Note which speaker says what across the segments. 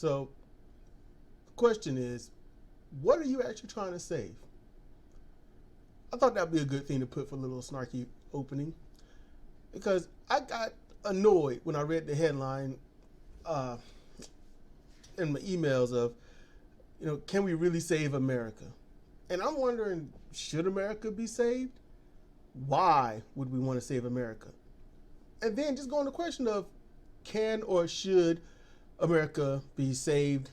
Speaker 1: So the question is, what are you actually trying to save? I thought that'd be a good thing to put for a little snarky opening, because I got annoyed when I read the headline in my emails of, can we really save America? And I'm wondering, should America be saved? Why would we want to save America? And then just go on the question of, can or should America be saved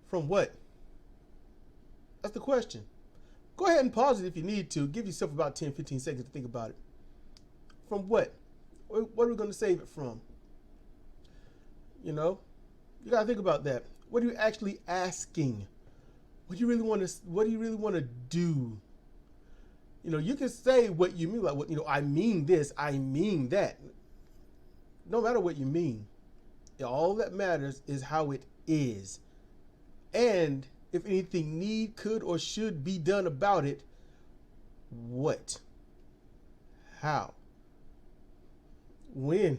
Speaker 1: from what? That's the question. Go ahead and pause it if you need to. Give yourself about 10, 15 seconds to think about it. From what? What are we going to save it from? You got to think about that. What are you actually asking? What do you really want to do? You can say what you mean, like, I mean this, I mean that. No matter what you mean, all that matters is how it is. And if anything could, or should be done about it, what? How? When?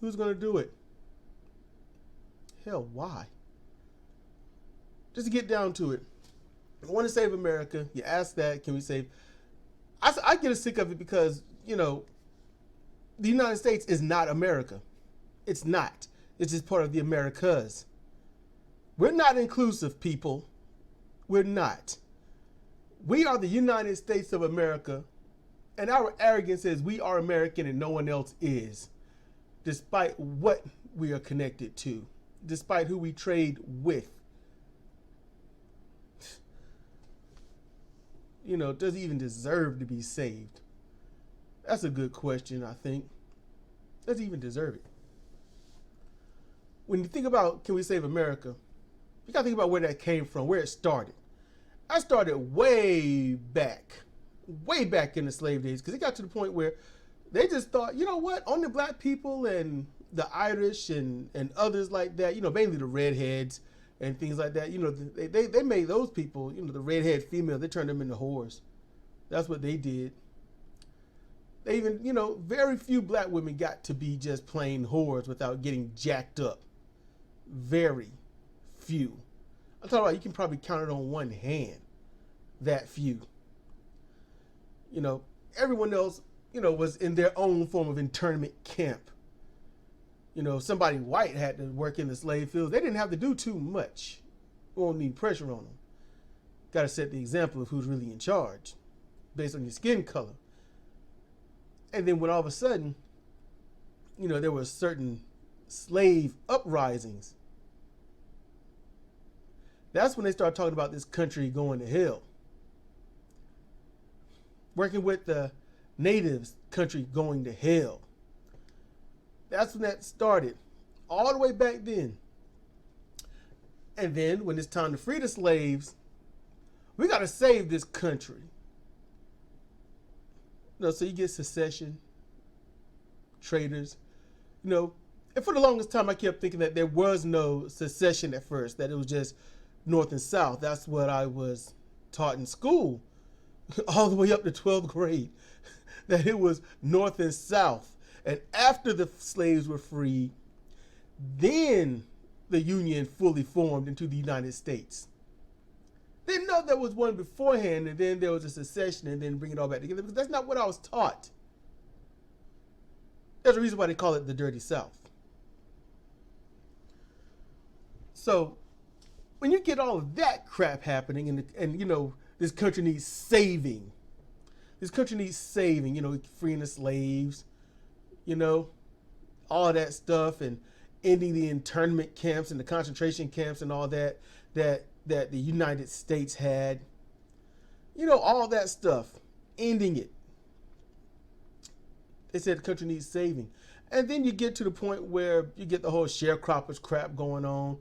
Speaker 1: Who's going to do it? Hell, why? Just to get down to it, I want to save America. You ask that, can we save? I get sick of it because, the United States is not America. It's not. It's just part of the Americas. We're not inclusive, people. We're not. We are the United States of America, and our arrogance is we are American and no one else is, despite what we are connected to, despite who we trade with. Does it even deserve to be saved? That's a good question, I think. Does it even deserve it? When you think about, can we save America? You got to think about where that came from, where it started. I started way back in the slave days, because it got to the point where they just thought, only black people and the Irish and others like that, mainly the redheads and things like that, they made those people, the redhead female, they turned them into whores. That's what they did. They even, very few black women got to be just plain whores without getting jacked up. Very few. I'm talking about, you can probably count it on one hand, that few. Everyone else, was in their own form of internment camp. Somebody white had to work in the slave fields. They didn't have to do too much. We won't need pressure on them. Got to set the example of who's really in charge based on your skin color. And then when all of a sudden, there were certain slave uprisings, that's when they started talking about this country going to hell. Working with the natives, country going to hell. That's when that started, all the way back then. And then when it's time to free the slaves, we got to save this country. So you get secession, traitors, and for the longest time I kept thinking that there was no secession at first, that it was just North and South. That's what I was taught in school, all the way up to 12th grade, that it was North and South. And after the slaves were freed, then the Union fully formed into the United States. Didn't know there was one beforehand, and then there was a secession, and then bring it all back together, because that's not what I was taught. There's a reason why they call it the Dirty South. So when you get all of that crap happening, and this country needs saving. This country needs saving, freeing the slaves, all that stuff, and ending the internment camps and the concentration camps and all that the United States had. All that stuff, ending it. They said the country needs saving. And then you get to the point where you get the whole sharecroppers crap going on.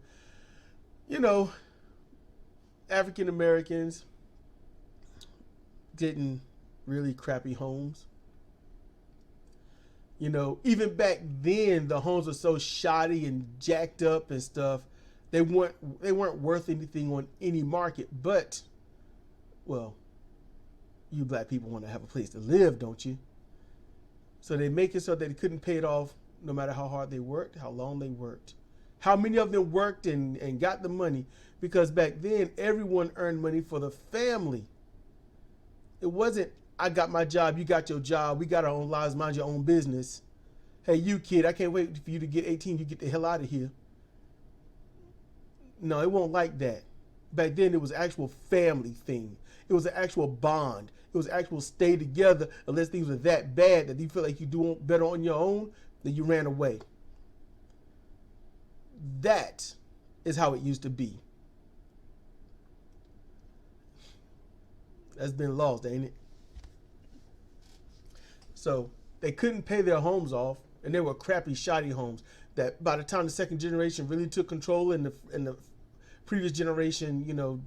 Speaker 1: African Americans getting really crappy homes. Even back then, the homes were so shoddy and jacked up and stuff. They weren't worth anything on any market. But, well, you black people want to have a place to live, don't you? So they make it so that they couldn't pay it off no matter how hard they worked, how long they worked, how many of them worked and got the money. Because back then, everyone earned money for the family. It wasn't, I got my job, you got your job, we got our own lives, mind your own business. Hey, you kid, I can't wait for you to get 18, you get the hell out of here. No, it won't like that. Back then, it was an actual family thing. It was an actual bond. It was actual stay together unless things were that bad that you feel like you do better on your own, then you ran away. That is how it used to be. That's been lost, ain't it? So they couldn't pay their homes off, and they were crappy, shoddy homes that by the time the second generation really took control and the previous generation,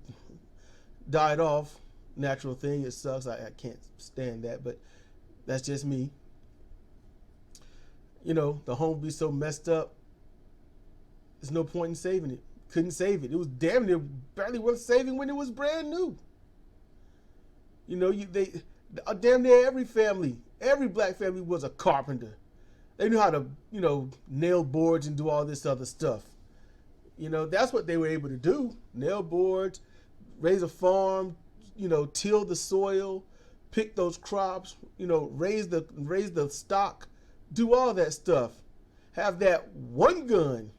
Speaker 1: died off, natural thing, it sucks. I can't stand that, but that's just me. The home would be so messed up, there's no point in saving it. Couldn't save it. It was damn near barely worth saving when it was brand new. Damn near every black family was a carpenter. They knew how to, nail boards and do all this other stuff. That's what they were able to do. Nail boards, raise a farm, till the soil, pick those crops, raise the stock, do all that stuff. Have that one gun,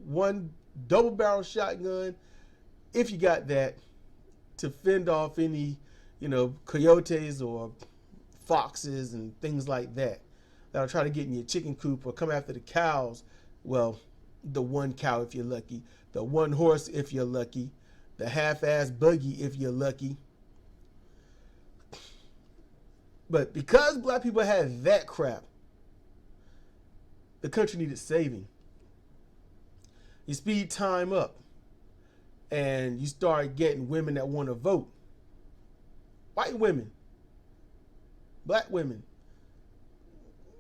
Speaker 1: one double barrel shotgun, if you got that, to fend off any, coyotes or foxes and things like that that'll try to get in your chicken coop or come after the cows. Well, the one cow if you're lucky, the one horse if you're lucky, the half-ass buggy if you're lucky. But because black people had that crap, the country needed saving. You speed time up and you start getting women that want to vote. White women, black women,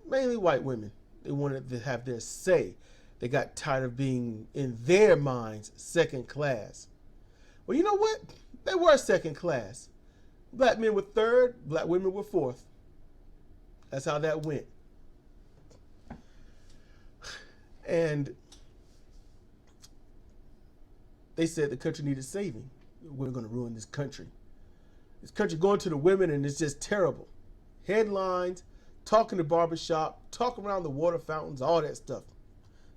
Speaker 1: mainly white women. They wanted to have their say. They got tired of being, in their minds, second class. Well, you know what? They were second class. Black men were third, black women were fourth. That's how that went. And they said the country needed saving. We're going to ruin this country. This country going to the women, and it's just terrible. Headlines, talking to barbershop, talk around the water fountains, all that stuff.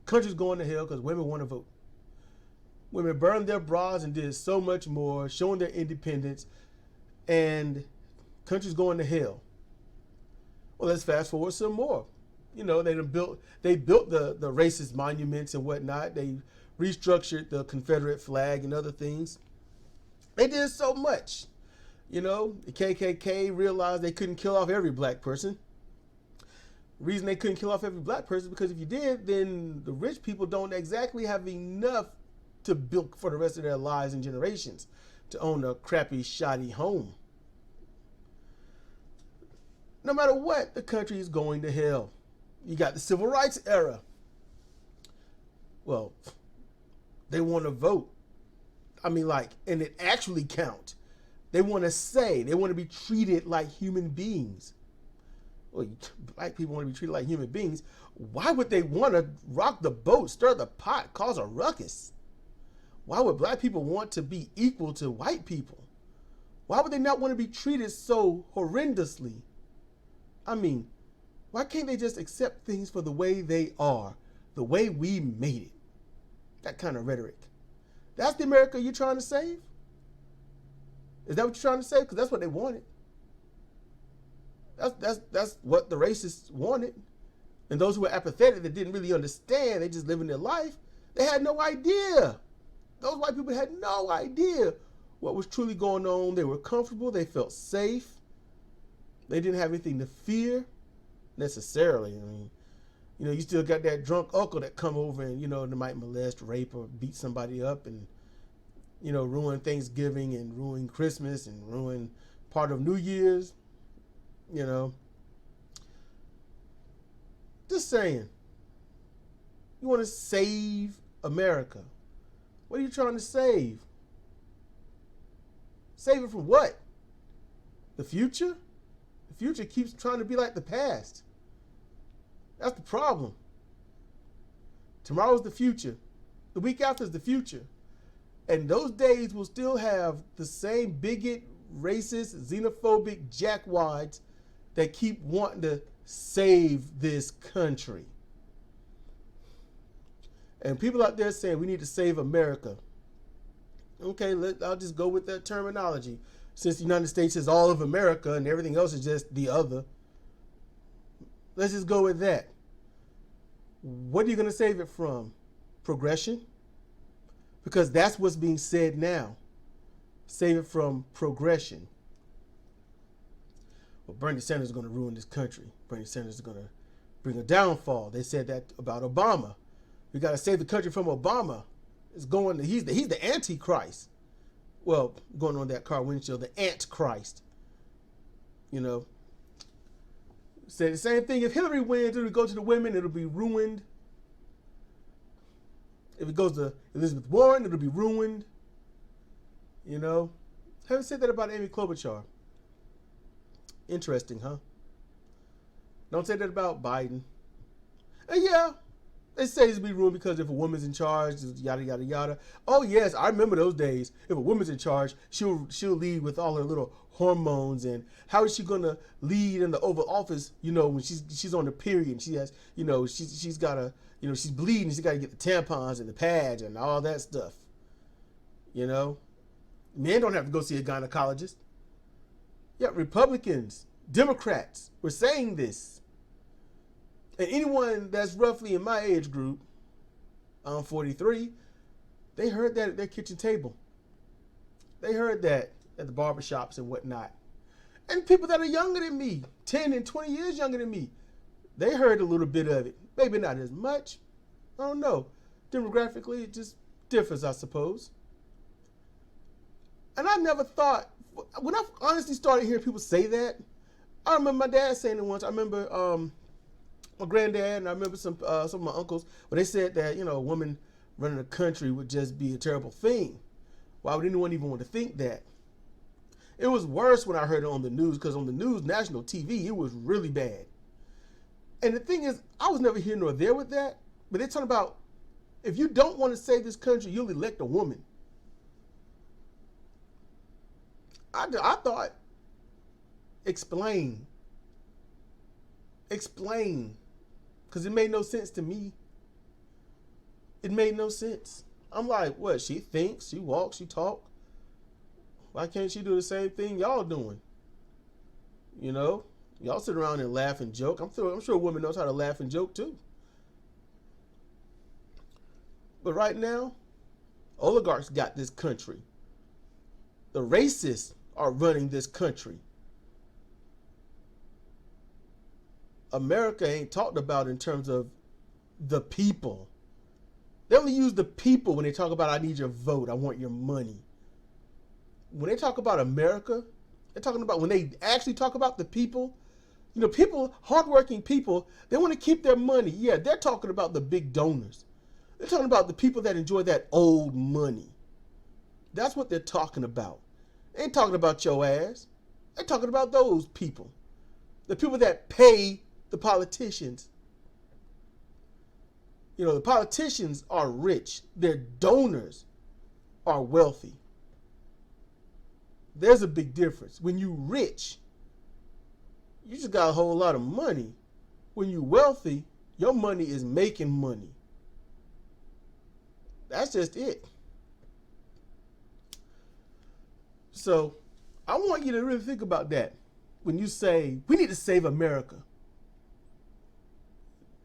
Speaker 1: Country's going to hell because women want to vote. Women burned their bras and did so much more, showing their independence, and country's going to hell. Well, let's fast forward some more. They built the racist monuments and whatnot. They restructured the Confederate flag and other things. They did so much. The KKK realized they couldn't kill off every black person. The reason they couldn't kill off every black person is because if you did, then the rich people don't exactly have enough to build for the rest of their lives and generations to own a crappy, shoddy home. No matter what, the country is going to hell. You got the civil rights era. Well, they want to vote. And it actually count. They want to say, they want to be treated like human beings. Well, black people want to be treated like human beings. Why would they want to rock the boat, stir the pot, cause a ruckus? Why would black people want to be equal to white people? Why would they not want to be treated so horrendously? Why can't they just accept things for the way they are, the way we made it? That kind of rhetoric. That's the America you're trying to save? Is that what you're trying to say? Because that's what they wanted. That's what the racists wanted. And those who were apathetic, that didn't really understand, they just living their life, they had no idea. Those white people had no idea what was truly going on. They were comfortable. They felt safe. They didn't have anything to fear necessarily. You still got that drunk uncle that come over and, they might molest, rape, or beat somebody up and, ruin Thanksgiving and ruin Christmas and ruin part of New Year's, Just saying. You want to save America. What are you trying to save? Save it from what? The future? The future keeps trying to be like the past. That's the problem. Tomorrow's the future. The week after is the future. And those days will still have the same bigot, racist, xenophobic jackwads that keep wanting to save this country. And people out there saying we need to save America. Okay, I'll just go with that terminology. Since the United States is all of America and everything else is just the other, let's just go with that. What are you going to save it from? Progression? Because that's what's being said now. Save it from progression. Well, Bernie Sanders is going to ruin this country. Bernie Sanders is going to bring a downfall. They said that about Obama. We got to save the country from Obama. He's the Antichrist. Well, going on that car windshield, the Antichrist. You know. Said the same thing. If Hillary wins, it'll go to the women, it'll be ruined. If it goes to Elizabeth Warren, it'll be ruined. You know. Haven't said that about Amy Klobuchar. Interesting, huh? Don't say that about Biden. And yeah, they say it's be ruined because if a woman's in charge, yada yada yada. Oh yes, I remember those days. If a woman's in charge, she'll lead with all her little hormones, and how is she gonna lead in the Oval Office? You know, when she's on the period, she has, you know, she's gotta, you know, she's bleeding, she's gotta get the tampons and the pads and all that stuff. You know, men don't have to go see a gynecologist. Yeah, Republicans, Democrats were saying this. And anyone that's roughly in my age group, I'm 43, they heard that at their kitchen table. They heard that at the barbershops and whatnot. And people that are younger than me, 10 and 20 years younger than me, they heard a little bit of it. Maybe not as much. I don't know. Demographically, it just differs, I suppose. And I never thought, when I honestly started hearing people say that, I remember my dad saying it once. I remember my granddad, and I remember some of my uncles, but they said that, you know, a woman running a country would just be a terrible thing. Why would anyone even want to think that? It was worse when I heard it on the news, because on the news, national TV, it was really bad. And the thing is, I was never here nor there with that, but they're talking about, if you don't want to save this country, you'll elect a woman. I thought, explain, because it made no sense to me. It made no sense. I'm like, what? She thinks, she walks, she talks. Why can't she do the same thing y'all doing? You know, y'all sit around and laugh and joke. I'm sure a woman knows how to laugh and joke too. But right now, oligarchs got this country. The racists are running this country. America ain't talked about in terms of the people. They only use the people when they talk about, I need your vote, I want your money. When they talk about America, they're talking about, when they actually talk about the people, you know, people, hardworking people, they want to keep their money. Yeah, they're talking about the big donors. They're talking about the people that enjoy that old money. That's what they're talking about. They ain't talking about your ass. They're talking about those people. The people that pay the politicians. You know, the politicians are rich. Their donors are wealthy. There's a big difference. When you rich, you just got a whole lot of money. When you wealthy, your money is making money. That's just it. So I want you to really think about that when you say, we need to save America.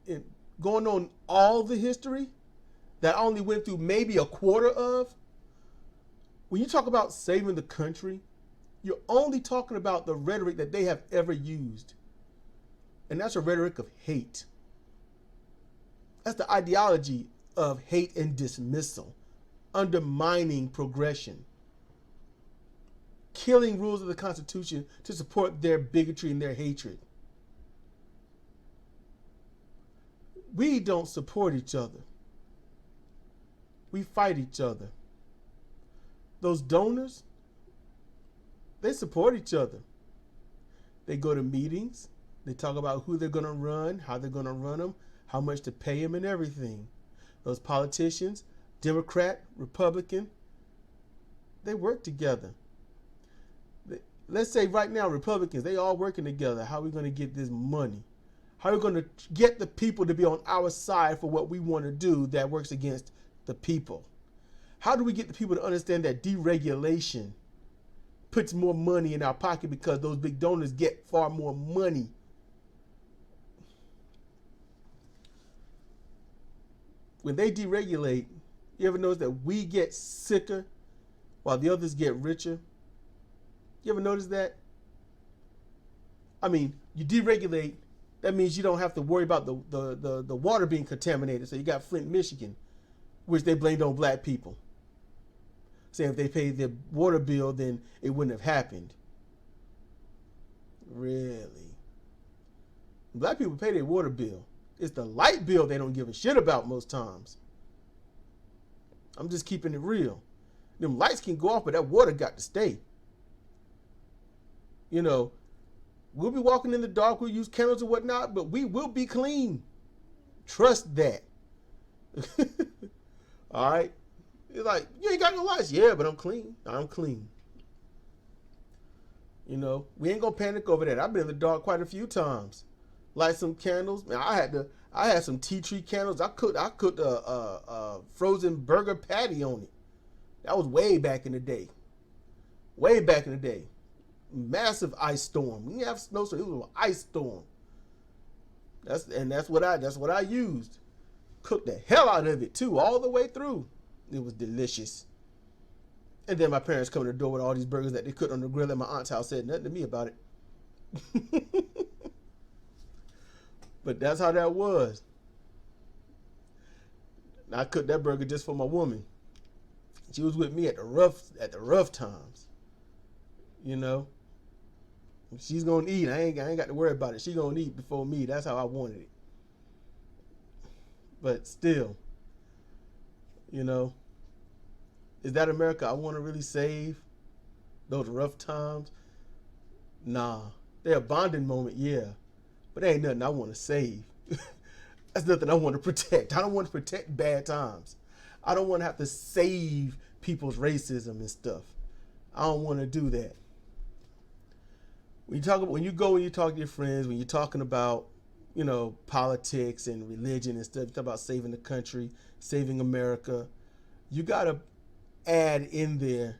Speaker 1: And going on all the history that I only went through maybe a quarter of, when you talk about saving the country, you're only talking about the rhetoric that they have ever used. And that's a rhetoric of hate. That's the ideology of hate and dismissal, undermining progression, killing rules of the Constitution to support their bigotry and their hatred. We don't support each other. We fight each other. Those donors, they support each other. They go to meetings. They talk about who they're going to run, how they're going to run them, how much to pay them and everything. Those politicians, Democrat, Republican, they work together. Let's say right now, Republicans, they all working together. How are we going to get this money? How are we going to get the people to be on our side for what we want to do that works against the people? How do we get the people to understand that deregulation puts more money in our pocket because those big donors get far more money? When they deregulate, you ever notice that we get sicker while the others get richer? You ever notice that? I mean, you deregulate, that means you don't have to worry about the water being contaminated. So you got Flint, Michigan, which they blamed on black people, saying if they paid their water bill, then it wouldn't have happened. Really? Black people pay their water bill. It's the light bill they don't give a shit about most times. I'm just keeping it real. Them lights can go off, but that water got to stay. You know, we'll be walking in the dark, we'll use candles and whatnot, but we will be clean. Trust that. All right? It's like, you ain't got no lights. Yeah, but I'm clean. I'm clean. You know, we ain't gonna panic over that. I've been in the dark quite a few times. Light some candles. Man, I had some tea tree candles. I cooked a frozen burger patty on it. That was way back in the day. Way back in the day. Massive ice storm. We didn't have snowstorm. It was an ice storm. That's what I used. Cooked the hell out of it too, all the way through. It was delicious. And then my parents come to the door with all these burgers that they cooked on the grill at my aunt's house. Said nothing to me about it. But that's how that was. I cooked that burger just for my woman. She was with me at the rough times. You know, she's gonna eat. I ain't got to worry about it. She gonna eat before me. That's how I wanted it. But still, you know, is that America I want to really save? Those rough times? Nah, they're a bonding moment, yeah, but they ain't nothing I want to save. That's nothing I want to protect. I don't want to protect bad times. I don't want to have to save people's racism and stuff. I don't want to do that. When you talk to your friends, when you're talking about, you know, politics and religion and stuff, you talk about saving the country, saving America, you got to add in there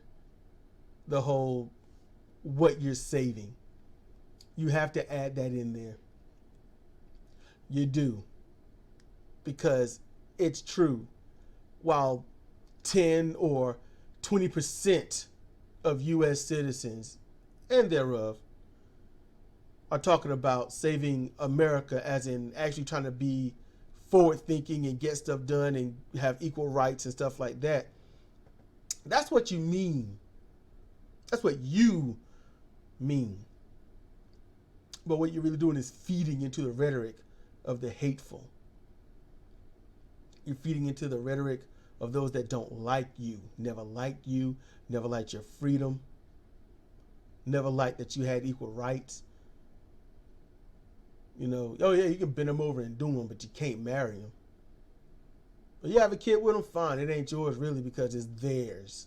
Speaker 1: the whole what you're saving. You have to add that in there. You do. Because it's true. While 10 or 20% of U.S. citizens and thereof are talking about saving America, as in actually trying to be forward thinking and get stuff done and have equal rights and stuff like that. That's what you mean. That's what you mean. But what you're really doing is feeding into the rhetoric of the hateful. You're feeding into the rhetoric of those that don't like you, never liked you, never liked your freedom, never liked that you had equal rights. You know, oh yeah, you can bend them over and do them, but you can't marry them. But you have a kid with them, fine. It ain't yours really because it's theirs.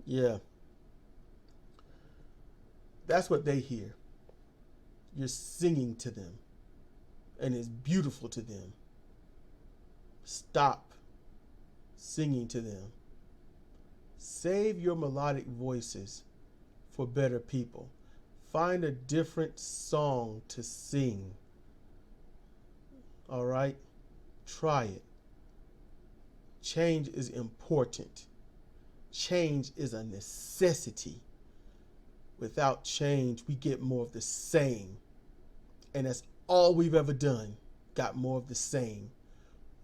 Speaker 1: Yeah. That's what they hear. You're singing to them. And it's beautiful to them. Stop singing to them. Save your melodic voices for better people. Find a different song to sing. All right? Try it. Change is important. Change is a necessity. Without change, we get more of the same. And that's all we've ever done. Got more of the same.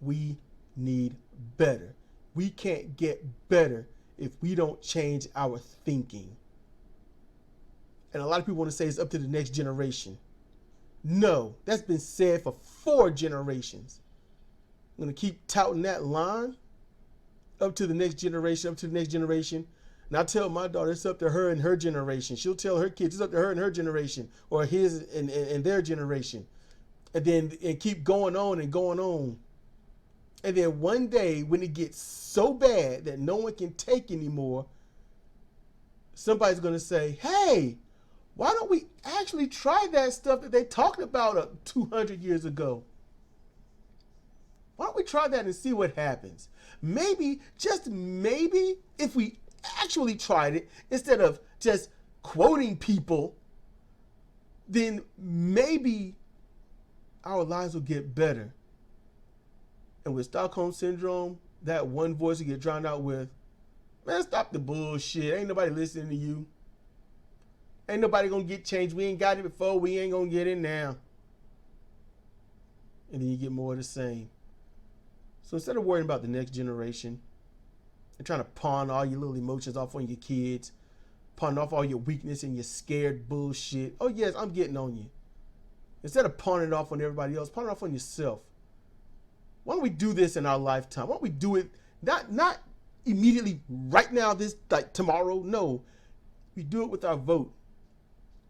Speaker 1: We need better. We can't get better if we don't change our thinking. And a lot of people want to say it's up to the next generation. No, that's been said for 4 generations. I'm going to keep touting that line. Up to the next generation, up to the next generation. And I tell my daughter it's up to her and her generation. She'll tell her kids it's up to her and her generation, or his and their generation. and keep going on and going on. And then one day when it gets so bad that no one can take anymore, somebody's going to say, hey, why don't we actually try that stuff that they talked about 200 years ago? Why don't we try that and see what happens? Maybe, just maybe, if we actually tried it, instead of just quoting people, then maybe our lives will get better. And with Stockholm Syndrome, that one voice will get drowned out with, man, stop the bullshit. Ain't nobody listening to you. Ain't nobody gonna get changed. We ain't got it before. We ain't gonna get it now. And then you get more of the same. So instead of worrying about the next generation and trying to pawn all your little emotions off on your kids, pawn off all your weakness and your scared bullshit. Oh yes, I'm getting on you. Instead of pawning it off on everybody else, pawn it off on yourself. Why don't we do this in our lifetime? Why don't we do it not immediately right now, this like tomorrow? No. We do it with our vote.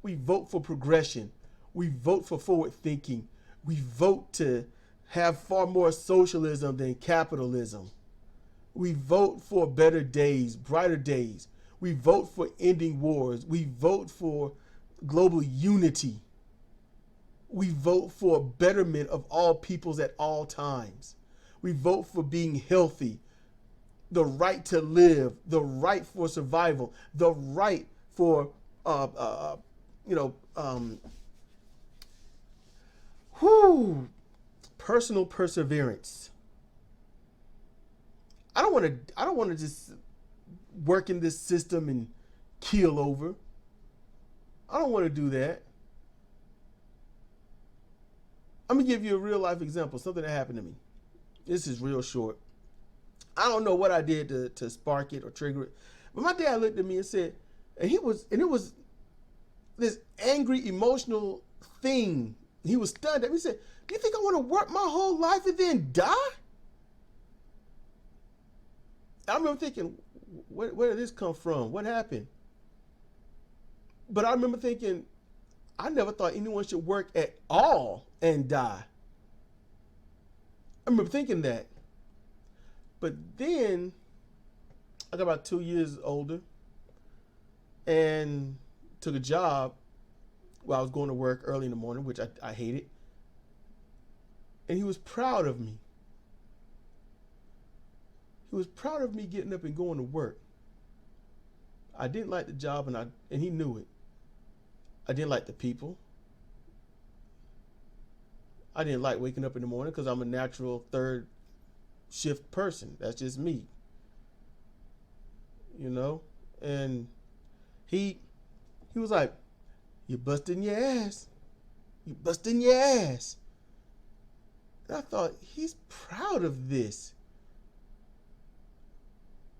Speaker 1: We vote for progression. We vote for forward thinking. We vote to have far more socialism than capitalism. We vote for better days, brighter days. We vote for ending wars. We vote for global unity. We vote for betterment of all peoples at all times. We vote for being healthy, the right to live, the right for survival, the right for personal perseverance. I don't want to just work in this system and keel over. I don't want to do that. I'm gonna give you a real life example, something that happened to me. This is real short. I don't know what I did to spark it or trigger it, but my dad looked at me and said, and it was this angry, emotional thing. He was stunned at me. He said, do you think I want to work my whole life and then die? I remember thinking, where did this come from? What happened? But I remember thinking, I never thought anyone should work at all and die. I remember thinking that. But then I got about 2 years older and took a job while I was going to work early in the morning, which I hated. And he was proud of me. He was proud of me getting up and going to work. I didn't like the job, and he knew it. I didn't like the people. I didn't like waking up in the morning because I'm a natural third shift person. That's just me. You know? And he was like, you're busting your ass. You're busting your ass. And I thought, he's proud of this.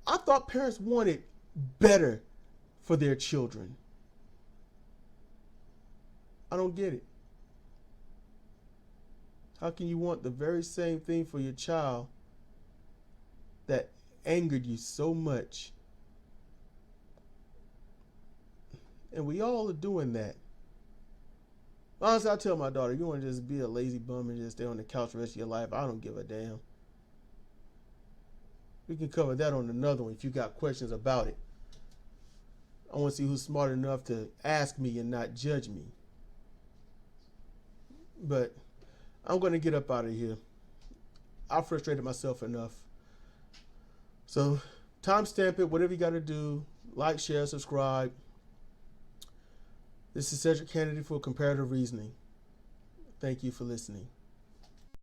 Speaker 1: I thought parents wanted better for their children. I don't get it. How can you want the very same thing for your child that angered you so much? And we all are doing that. Honestly, I tell my daughter, you want to just be a lazy bum and just stay on the couch the rest of your life, I don't give a damn. We can cover that on another one if you got questions about it. I want to see who's smart enough to ask me and not judge me. But I'm going to get up out of here. I frustrated myself enough. So timestamp it, whatever you got to do. Like, share, subscribe. This is Cedric Kennedy for Comparative Reasoning. Thank you for listening.